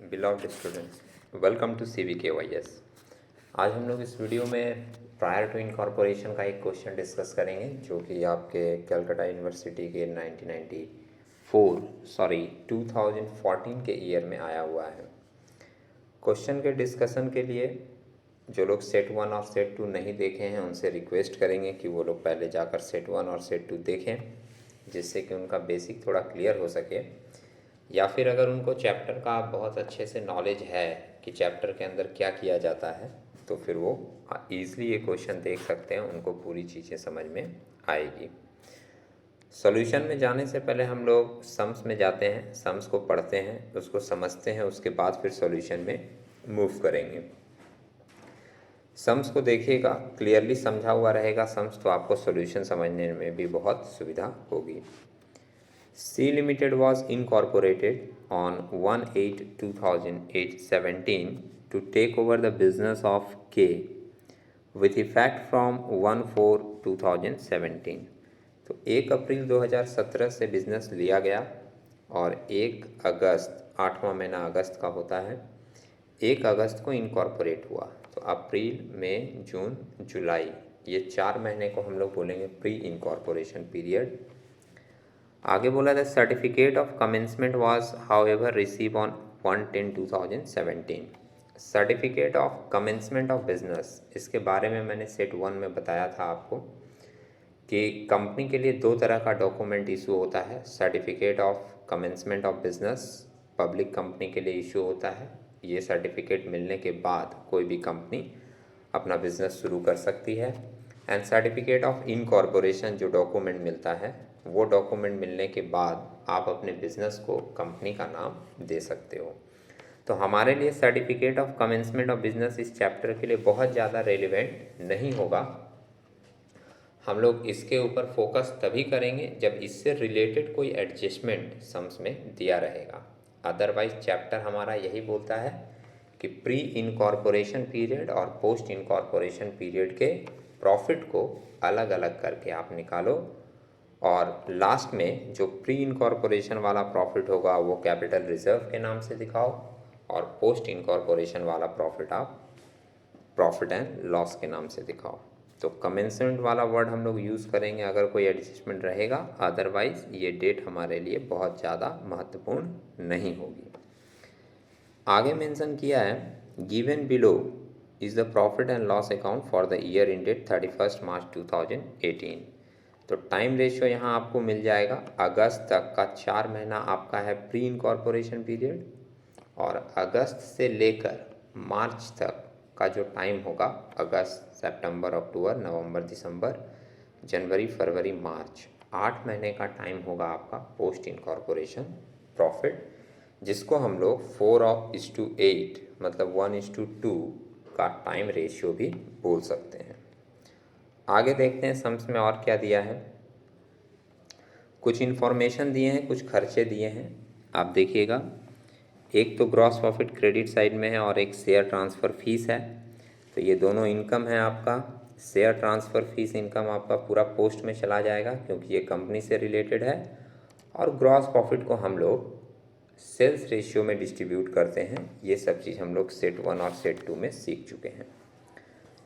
बिलॉव्ड students, welcome to CVKYS। आज हम लोग इस वीडियो में प्रायर टू इनकॉर्पोरेशन का एक क्वेश्चन डिस्कस करेंगे जो कि आपके कलकत्ता यूनिवर्सिटी के 2014 के ईयर में आया हुआ है। क्वेश्चन के डिस्कशन के लिए जो लोग सेट 1 और सेट 2 नहीं देखे हैं उनसे रिक्वेस्ट करेंगे कि वो लोग पहले जाकर सेट 1 और सेट 2 देखें, जिससे कि उनका बेसिक थोड़ा क्लियर हो सके। या फिर अगर उनको चैप्टर का बहुत अच्छे से नॉलेज है कि चैप्टर के अंदर क्या किया जाता है, तो फिर वो ईज़िली ये क्वेश्चन देख सकते हैं, उनको पूरी चीज़ें समझ में आएगी। सॉल्यूशन में जाने से पहले हम लोग सम्स में जाते हैं, सम्स को पढ़ते हैं, उसको समझते हैं, उसके बाद फिर सॉल्यूशन में मूव करेंगे। सम्स को देखिएगा, क्लियरली समझा हुआ रहेगा सम्स, तो आपको सॉल्यूशन समझने में भी बहुत सुविधा होगी। C Limited was incorporated on 1/8/2017 to take over the business of K with effect from 1/4/2017। तो 1 अप्रैल 2017 से बिज़नेस लिया गया और 1 अगस्त, 8वां महीना अगस्त का होता है, 1 अगस्त को इनकॉर्पोरेट हुआ। तो अप्रैल, मई, जून, जुलाई, ये 4 महीने को हम लोग बोलेंगे प्री इनकॉर्पोरेशन पीरियड। आगे बोला था certificate of commencement was however receive on 1/10/2017। Certificate of commencement of business, इसके बारे में मैंने सेट 1 में बताया था आपको कि कंपनी के लिए 2 तरह का डॉक्यूमेंट इशू होता है। Certificate of commencement of business public company के लिए इशू होता है। ये सर्टिफिकेट मिलने के बाद कोई भी कंपनी अपना बिजनेस शुरू कर सकती है। एंड सर्टिफिकेट ऑफ इनकॉर्पोरेशन जो डॉक्यूमेंट मिलता है, वो डॉक्यूमेंट मिलने के बाद आप अपने बिजनेस को कंपनी का नाम दे सकते हो। तो हमारे लिए certificate of commencement of business इस चैप्टर के लिए बहुत ज़्यादा रेलिवेंट नहीं होगा। हम लोग इसके ऊपर फोकस तभी करेंगे जब इससे रिलेटेड कोई एडजस्टमेंट सम्स में दिया रहेगा। अदरवाइज चैप्टर हमारा यही बोलता है कि प्री इनकॉर्पोरेशन पीरियड और पोस्ट इनकॉर्पोरेशन पीरियड के प्रॉफिट को अलग अलग करके आप निकालो, और लास्ट में जो प्री इनकॉर्पोरेशन वाला प्रॉफिट होगा वो कैपिटल रिजर्व के नाम से दिखाओ, और पोस्ट इनकॉर्पोरेशन वाला प्रॉफिट आप प्रॉफिट एंड लॉस के नाम से दिखाओ। तो कमेंसमेंट वाला वर्ड हम लोग यूज़ करेंगे अगर कोई एडजस्टमेंट रहेगा, अदरवाइज ये डेट हमारे लिए बहुत ज़्यादा महत्वपूर्ण नहीं होगी। आगे मेंशन किया है given below is the profit and loss account for the year ended 31 मार्च 2018। तो टाइम रेशियो यहाँ आपको मिल जाएगा। अगस्त तक का 4 महीना आपका है प्री इनकॉर्पोरेशन पीरियड, और अगस्त से लेकर मार्च तक का जो टाइम होगा, अगस्त, सितंबर, अक्टूबर, नवंबर, दिसंबर, जनवरी, फरवरी, मार्च, 8 महीने का टाइम होगा आपका पोस्ट इनकॉर्पोरेशन प्रॉफिट, जिसको हम लोग 4:8 मतलब 1:2 का टाइम रेशियो भी बोल सकते हैं। आगे देखते हैं सम्स में और क्या दिया है। कुछ इन्फॉर्मेशन दिए हैं, कुछ खर्चे दिए हैं, आप देखिएगा। एक तो ग्रॉस प्रॉफिट क्रेडिट साइड में है और एक शेयर ट्रांसफ़र फीस है। तो ये दोनों इनकम है आपका। शेयर ट्रांसफ़र फीस इनकम आपका पूरा पोस्ट में चला जाएगा क्योंकि ये कंपनी से रिलेटेड है, और ग्रॉस प्रॉफिट को हम लोग सेल्स रेशियो में डिस्ट्रीब्यूट करते हैं। ये सब चीज़ हम लोग सेट 1 और सेट 2 में सीख चुके हैं।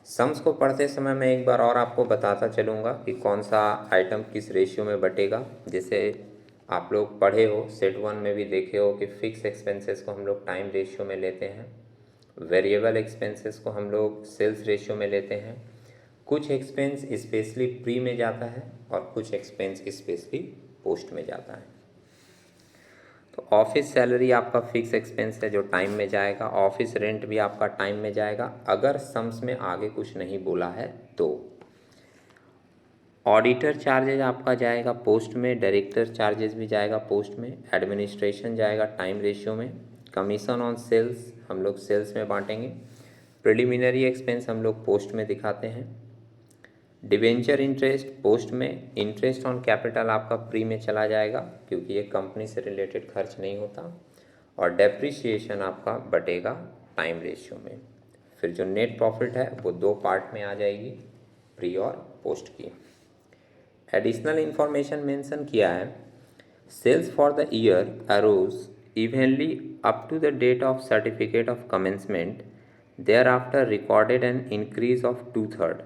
सम्स को पढ़ते समय मैं एक बार और आपको बताता चलूँगा कि कौन सा आइटम किस रेशियो में बटेगा। जैसे आप लोग पढ़े हो, सेट 1 में भी देखे हो कि फिक्स एक्सपेंसेस को हम लोग टाइम रेशियो में लेते हैं, वेरिएबल एक्सपेंसेस को हम लोग सेल्स रेशियो में लेते हैं, कुछ एक्सपेंस स्पेशली प्री में जाता है और कुछ एक्सपेंस स्पेशली पोस्ट में जाता है। तो ऑफिस सैलरी आपका फिक्स एक्सपेंस है जो टाइम में जाएगा। ऑफिस रेंट भी आपका टाइम में जाएगा, अगर सम्स में आगे कुछ नहीं बोला है तो। ऑडिटर चार्जेज आपका जाएगा पोस्ट में, डायरेक्टर चार्जेस भी जाएगा पोस्ट में, एडमिनिस्ट्रेशन जाएगा टाइम रेशियो में, कमीशन ऑन सेल्स हम लोग सेल्स में बांटेंगे, प्रिलिमिनरी एक्सपेंस हम लोग पोस्ट में दिखाते हैं, डिवेंचर इंटरेस्ट पोस्ट में, इंटरेस्ट ऑन कैपिटल आपका प्री में चला जाएगा क्योंकि ये कंपनी से रिलेटेड खर्च नहीं होता, और डेप्रिसिएशन आपका बटेगा टाइम रेशियो में। फिर जो नेट प्रॉफिट है वो 2 पार्ट में आ जाएगी, प्री और पोस्ट की। एडिशनल इंफॉर्मेशन मेंशन किया है sales for the year arose evenly up to the date of certificate of commencement. Thereafter recorded an increase of 2/3.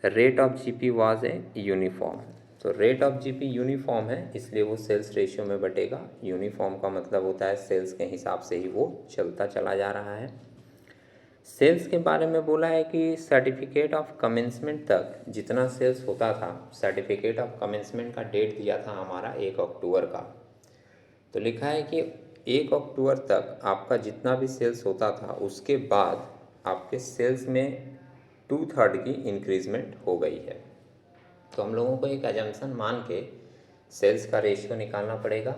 Rate of GP was a uniform. तो rate of GP uniform है, इसलिए वो sales ratio में बटेगा। Uniform का मतलब होता है sales के हिसाब से ही वो चलता चला जा रहा है। सेल्स के बारे में बोला है कि सर्टिफिकेट ऑफ कमेंसमेंट तक जितना सेल्स होता था, सर्टिफिकेट ऑफ कमेंसमेंट का डेट दिया था हमारा 1 अक्टूबर का, तो लिखा है कि 1 अक्टूबर तक आपका जितना भी सेल्स होता था उसके बाद आपके सेल्स में 2/3 की इंक्रीजमेंट हो गई है। तो हम लोगों को एक एजम्पशन मान के सेल्स का रेशियो निकालना पड़ेगा,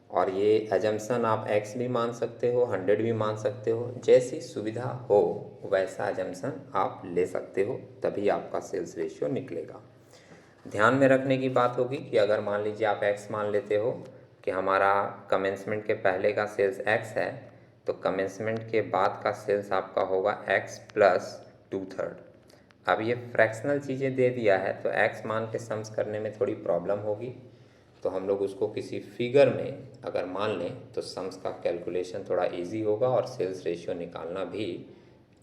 और ये एजम्पशन आप x भी मान सकते हो, 100 भी मान सकते हो, जैसी सुविधा हो वैसा एजम्पशन आप ले सकते हो, तभी आपका सेल्स रेशियो निकलेगा। ध्यान में रखने की बात होगी कि अगर मान लीजिए आप x मान लेते हो कि हमारा कमेंसमेंट के पहले का सेल्स x है, तो कमेंसमेंट के बाद का सेल्स आपका होगा x प्लस 2/3। अब ये फ्रैक्शनल चीज़ें दे दिया है तो x मान के सम्स करने में थोड़ी प्रॉब्लम होगी, तो हम लोग उसको किसी फिगर में अगर मान लें तो सम्स का कैलकुलेशन थोड़ा इजी होगा और सेल्स रेशियो निकालना भी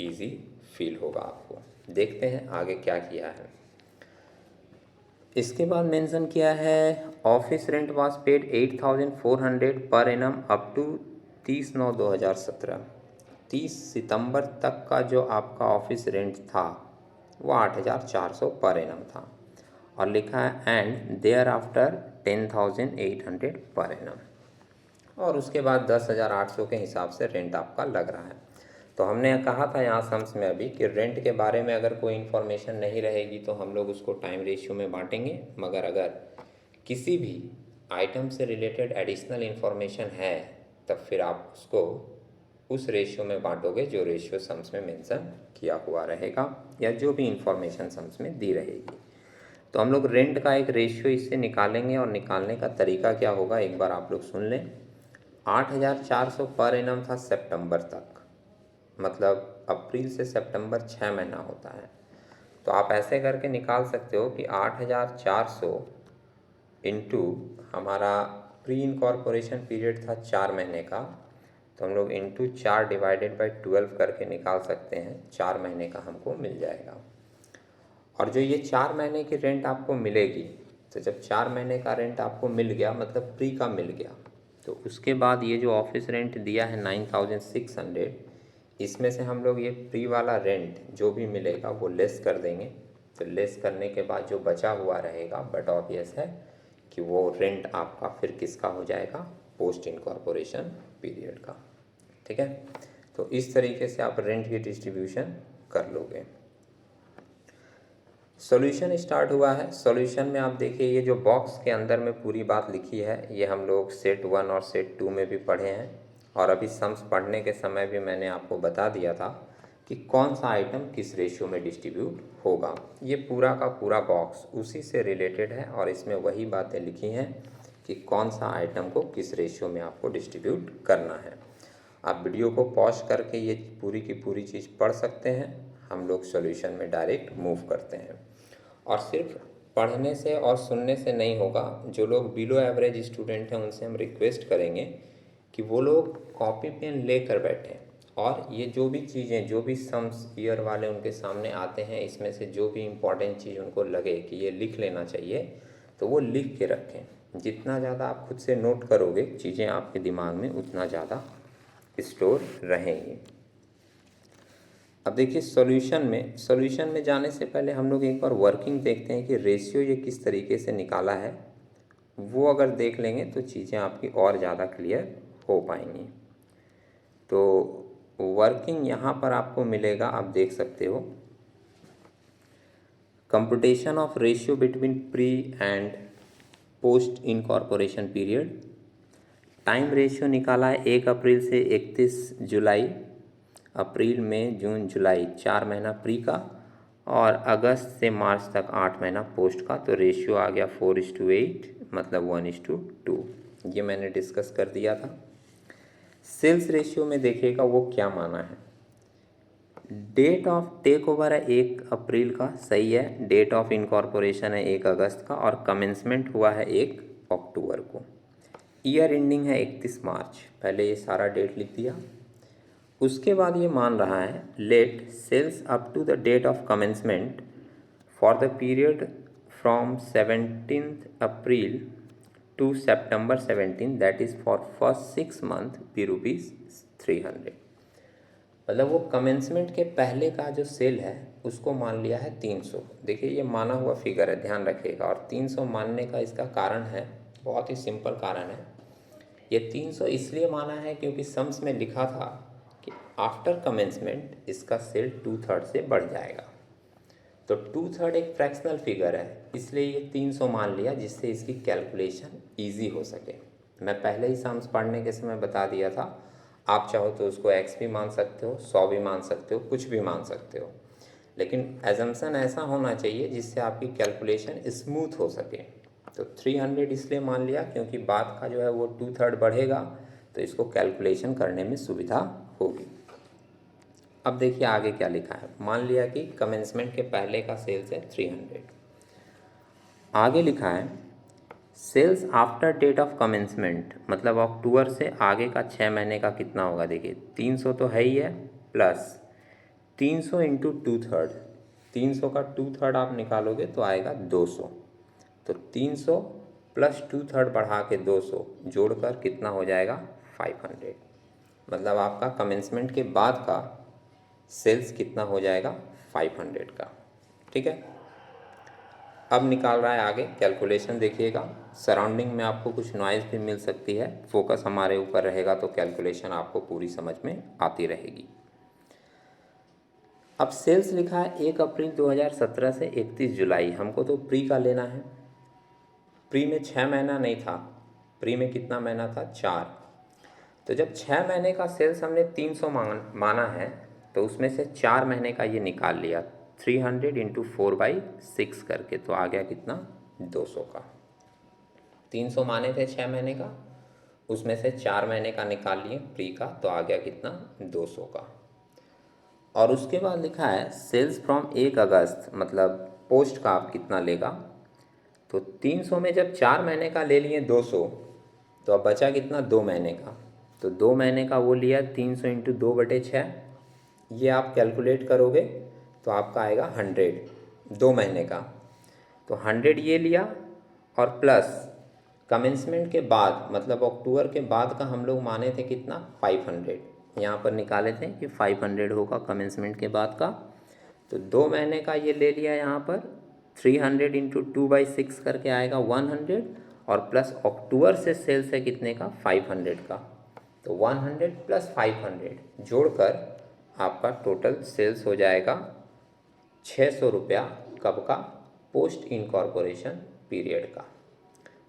इजी फील होगा आपको। देखते हैं आगे क्या किया है। इसके बाद मेंशन किया है office rent was paid 8,400 per annum up to 30/9/2017। 30 सितंबर तक का जो आपका ऑफिस रेंट था वो 8,400 पर एनम था, और लिखा है and there after 10,800 per annum, और उसके बाद 10,800 के हिसाब से रेंट आपका लग रहा है। तो हमने कहा था यहाँ सम्स में अभी कि रेंट के बारे में अगर कोई इन्फॉर्मेशन नहीं रहेगी तो हम लोग उसको टाइम रेशियो में बांटेंगे, मगर अगर किसी भी आइटम से रिलेटेड एडिशनल इन्फॉर्मेशन है तब फिर आप उसको उस रेशियो में बांटोगे जो रेशियो सम्स में मेंशन किया हुआ रहेगा, या जो भी इन्फॉर्मेशन सम्स में दी रहेगी। तो हम लोग रेंट का एक रेशियो इससे निकालेंगे, और निकालने का तरीका क्या होगा एक बार आप लोग सुन लें। 8,400 पर एनम था सितंबर तक, मतलब अप्रैल से सितंबर 6 महीना होता है। तो आप ऐसे करके निकाल सकते हो कि 8,400 इंटू हमारा प्री इनकॉर्पोरेशन पीरियड था 4 महीने का, तो हम लोग इंटू 4 डिवाइडेड बाई 12 करके निकाल सकते हैं, 4 महीने का हमको मिल जाएगा। और जो ये 4 महीने की रेंट आपको मिलेगी, तो जब 4 महीने का रेंट आपको मिल गया मतलब प्री का मिल गया, तो उसके बाद ये जो ऑफिस रेंट दिया है 9,600, इसमें से हम लोग ये प्री वाला रेंट जो भी मिलेगा वो लेस कर देंगे। तो लेस करने के बाद जो बचा हुआ रहेगा, बट ऑब्वियस है कि वो रेंट आपका फिर किसका हो जाएगा, पोस्ट इनकॉर्पोरेशन पीरियड का। ठीक है, तो इस तरीके से आप रेंट की डिस्ट्रीब्यूशन कर लोगे। सॉल्यूशन स्टार्ट हुआ है। सॉल्यूशन में आप देखिए ये जो बॉक्स के अंदर में पूरी बात लिखी है, ये हम लोग सेट 1 और सेट 2 में भी पढ़े हैं, और अभी सम्स पढ़ने के समय भी मैंने आपको बता दिया था कि कौन सा आइटम किस रेशियो में डिस्ट्रीब्यूट होगा। ये पूरा का पूरा बॉक्स उसी से रिलेटेड है, और इसमें वही बातें लिखी हैं कि कौन सा आइटम को किस रेशियो में आपको डिस्ट्रीब्यूट करना है। आप वीडियो को पॉज करके ये पूरी की पूरी चीज़ पढ़ सकते हैं। हम लोग सॉल्यूशन में डायरेक्ट मूव करते हैं, और सिर्फ पढ़ने से और सुनने से नहीं होगा। जो लोग बिलो एवरेज स्टूडेंट हैं उनसे हम रिक्वेस्ट करेंगे कि वो लोग कॉपी पेन लेकर बैठें, और ये जो भी चीज़ें, जो भी सम्स ईयर वाले उनके सामने आते हैं, इसमें से जो भी इम्पोर्टेंट चीज़ उनको लगे कि ये लिख लेना चाहिए, तो वो लिख के रखें। जितना ज़्यादा आप खुद से नोट करोगे चीज़ें आपके दिमाग में उतना ज़्यादा स्टोर रहेंगी। अब देखिए सॉल्यूशन में जाने से पहले हम लोग एक बार वर्किंग देखते हैं कि रेशियो ये किस तरीके से निकाला है। वो अगर देख लेंगे तो चीज़ें आपकी और ज़्यादा क्लियर हो पाएंगी। तो वर्किंग यहाँ पर आपको मिलेगा, आप देख सकते हो, computation of ratio between pre and post incorporation period. Time ratio निकाला है 1 अप्रैल से 31 जुलाई, अप्रैल मई जून जुलाई 4 महीना प्री का, और अगस्त से मार्च तक 8 महीना पोस्ट का। तो रेशियो आ गया 4:8, मतलब 1:2। ये मैंने डिस्कस कर दिया था। सेल्स रेशियो में देखिएगा वो क्या माना है। डेट ऑफ टेक ओवर है 1 अप्रैल का, सही है। डेट ऑफ इनकॉर्पोरेशन है 1 अगस्त का, और कमेंसमेंट हुआ है 1 अक्टूबर को। ईयर एंडिंग है 31 मार्च, पहले ये सारा डेट लिख दिया। उसके बाद ये मान रहा है late sales up to the date of commencement for the period from 17th April to September 17 that is for first 6 month be ₹300। मतलब वो कमेंसमेंट के पहले का जो सेल है उसको मान लिया है 300। देखिए ये माना हुआ फिगर है, ध्यान रखिएगा। और 300 मानने का इसका कारण है, बहुत ही सिंपल कारण है। ये 300 इसलिए माना है क्योंकि सम्स में लिखा था कि आफ्टर कमेंसमेंट इसका सेल 2/3 से बढ़ जाएगा। तो 2/3 एक फ्रैक्शनल फिगर है, इसलिए ये 300 मान लिया जिससे इसकी कैलकुलेशन ईजी हो सके। मैं पहले ही सम्स पढ़ने के समय बता दिया था, आप चाहो तो उसको x भी मान सकते हो, 100 भी मान सकते हो, कुछ भी मान सकते हो, लेकिन एजम्पशन ऐसा होना चाहिए जिससे आपकी कैलकुलेशन स्मूथ हो सके। तो 300 इसलिए मान लिया क्योंकि बाद का जो है वो 2/3 बढ़ेगा, तो इसको कैलकुलेशन करने में सुविधा होगी। अब देखिए आगे क्या लिखा है। मान लिया कि कमेंसमेंट के पहले का सेल्स है 300। आगे लिखा है sales after date of commencement, मतलब अक्टूबर से आगे का 6 महीने का कितना होगा। देखिए 300 तो है ही है, प्लस 300 इंटू 2/3, 300 का 2/3 आप निकालोगे तो आएगा 200। तो 300 प्लस 2/3 बढ़ा के 200 जोड़कर कितना हो जाएगा 500। मतलब आपका कमेंसमेंट के बाद का सेल्स कितना हो जाएगा 500 का। ठीक है, अब निकाल रहा है आगे कैलकुलेशन। देखिएगा सराउंडिंग में आपको कुछ नॉइज़ भी मिल सकती है, फोकस हमारे ऊपर रहेगा तो कैलकुलेशन आपको पूरी समझ में आती रहेगी। अब सेल्स लिखा है 1 अप्रैल 2017 से 31 जुलाई। हमको तो प्री का लेना है। प्री में 6 महीना नहीं था, प्री में कितना महीना था 4। तो जब 6 महीने का सेल्स हमने 300 माना है तो उसमें से 4 महीने का ये निकाल लिया 300 इंटू 4/6 करके, तो आ गया कितना 200 का। 300 माने थे 6 महीने का, उसमें से 4 महीने का निकाल लिए प्री का, तो आ गया कितना 200 का। और उसके बाद लिखा है सेल्स फ्रॉम 1 अगस्त, मतलब पोस्ट का आप कितना लेगा। तो 300 में जब 4 महीने का ले लिए 200, तो अब बचा कितना 2 महीने का। तो 2 महीने का वो लिया 300 इंटू 2/6, ये आप कैलकुलेट करोगे तो आपका आएगा 100 2 महीने का। तो 100 ये लिया और प्लस कमेंसमेंट के बाद, मतलब अक्टूबर के बाद का हम लोग माने थे कितना 500, यहाँ पर निकाले थे कि 500 होगा कमेंसमेंट के बाद का। तो 2 महीने का ये ले लिया यहाँ पर 300 इंटू 2/6 करके आएगा 100, और प्लस अक्टूबर से सेल्स है कितने का 500 का। तो 100 प्लस 500 जोड़कर आपका टोटल सेल्स हो जाएगा 600 रुपया। कब का, पोस्ट इनकॉर्पोरेशन पीरियड का।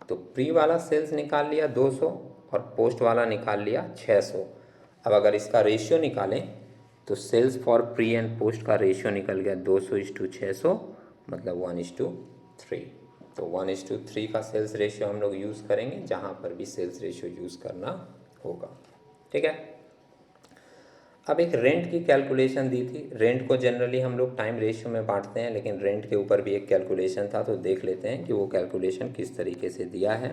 तो प्री वाला सेल्स निकाल लिया 200 और पोस्ट वाला निकाल लिया 600। अब अगर इसका रेशियो निकालें तो sales for pre and post का रेशियो निकल गया 200:600, मतलब 1:3। तो 1:3 का सेल्स रेशियो हम लोग यूज़ करेंगे जहाँ पर भी सेल्स रेशियो यूज़ करना होगा। ठीक है, अब एक रेंट की कैलकुलेशन दी थी। रेंट को जनरली हम लोग टाइम रेशियो में बांटते हैं, लेकिन रेंट के ऊपर भी एक कैलकुलेशन था, तो देख लेते हैं कि वो कैलकुलेशन किस तरीके से दिया है।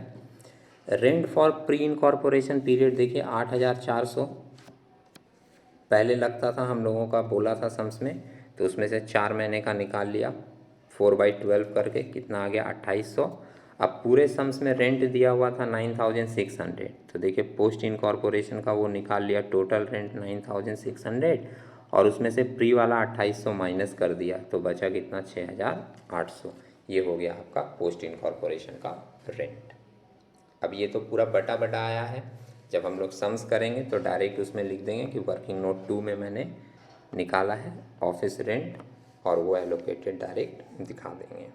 Rent for pre incorporation period देखिए 8400 पहले लगता था, हम लोगों का बोला था सम्स में, तो उसमें से 4 महीने का निकाल लिया 4/12 करके, कितना आ गया 2800। अब पूरे सम्स में रेंट दिया हुआ था 9600, तो देखिए पोस्ट इनकॉर्पोरेशन का वो निकाल लिया टोटल रेंट 9600, और उसमें से प्री वाला 2800 माइनस कर दिया, तो बचा कितना 6800। ये हो गया आपका पोस्ट इनकॉर्पोरेशन का रेंट। अब ये तो पूरा बटा बटा आया है, जब हम लोग सम्स करेंगे तो डायरेक्ट उसमें लिख देंगे कि वर्किंग नोट 2 में मैंने निकाला है ऑफिस रेंट, और वो एलोकेटेड डायरेक्ट दिखा देंगे।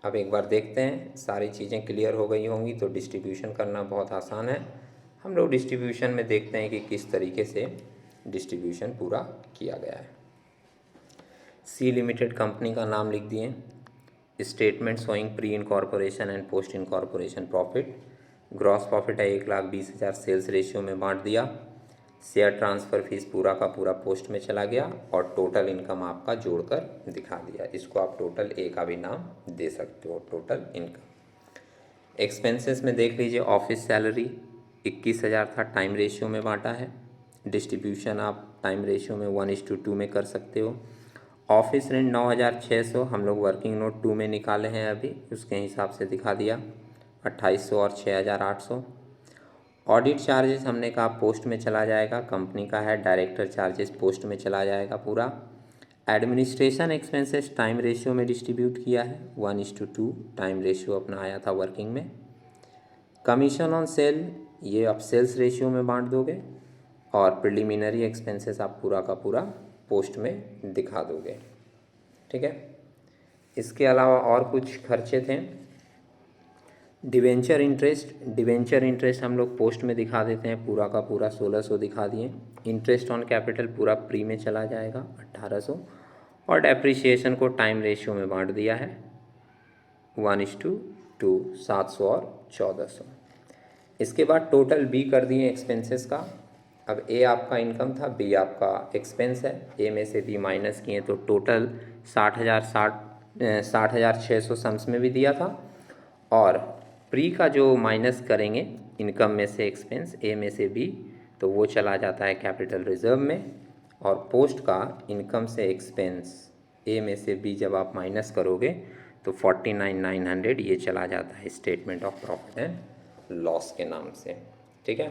अब एक बार देखते हैं सारी चीज़ें क्लियर हो गई होंगी तो डिस्ट्रीब्यूशन करना बहुत आसान है। हम लोग डिस्ट्रीब्यूशन में देखते हैं कि किस तरीके से डिस्ट्रीब्यूशन पूरा किया गया है। सी लिमिटेड कंपनी का नाम लिख दिए। Statement showing pre incorporation and post incorporation profit. Gross profit है 1,20,000, सेल्स रेशियो में बांट दिया। शेयर ट्रांसफ़र फीस पूरा का पूरा पोस्ट में चला गया, और टोटल इनकम आपका जोड़कर दिखा दिया। इसको आप टोटल ए का भी नाम दे सकते हो, टोटल इनकम। एक्सपेंसेस में देख लीजिए, ऑफिस सैलरी 21,000 था, टाइम रेशियो में बांटा है। डिस्ट्रीब्यूशन आप टाइम रेशियो में 1:2 में कर सकते हो। ऑफिस रेंट 9,600 हम लोग वर्किंग नोट 2 में निकाले हैं अभी, उसके हिसाब से दिखा दिया। 2,800 और 6,800। ऑडिट चार्जेस हमने कहा पोस्ट में चला जाएगा, कंपनी का है। डायरेक्टर चार्जेस पोस्ट में चला जाएगा पूरा। एडमिनिस्ट्रेशन एक्सपेंसेस टाइम रेशियो में डिस्ट्रीब्यूट किया है, 1:2 टाइम रेशियो अपना आया था वर्किंग में। कमीशन ऑन सेल ये आप सेल्स रेशियो में बांट दोगे, और प्रिलिमिनरी एक्सपेंसेस आप पूरा का पूरा पोस्ट में दिखा दोगे। ठीक है। इसके अलावा और कुछ खर्चे थे। डिवेंचर इंटरेस्ट हम लोग पोस्ट में दिखा देते हैं, पूरा का पूरा 1,600 दिखा दिए। इंटरेस्ट ऑन कैपिटल पूरा प्री में चला जाएगा, 1,800। और डेप्रिसिएशन को टाइम रेशियो में बांट दिया है, 1:2, 700 और 1,400। इसके बाद टोटल बी कर दिए एक्सपेंसेस का। अब ए आपका इनकम था, बी आपका एक्सपेंस है। ए में से बी माइनस किए तो टोटल 60,600 सम्स में भी दिया था। और प्री का जो माइनस करेंगे इनकम में से एक्सपेंस, ए में से बी, तो वो चला जाता है कैपिटल रिजर्व में। और पोस्ट का इनकम से एक्सपेंस, ए में से बी जब आप माइनस करोगे तो 49,900 ये चला जाता है statement of profit and loss के नाम से। ठीक है।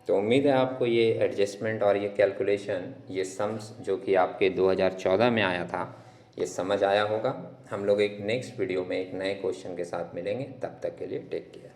तो उम्मीद है आपको ये एडजस्टमेंट और ये कैलकुलेशन, ये सम्स जो कि आपके 2014 में आया था, ये समझ आया होगा। हम लोग एक नेक्स्ट वीडियो में एक नए क्वेश्चन के साथ मिलेंगे, तब तक के लिए टेक केयर।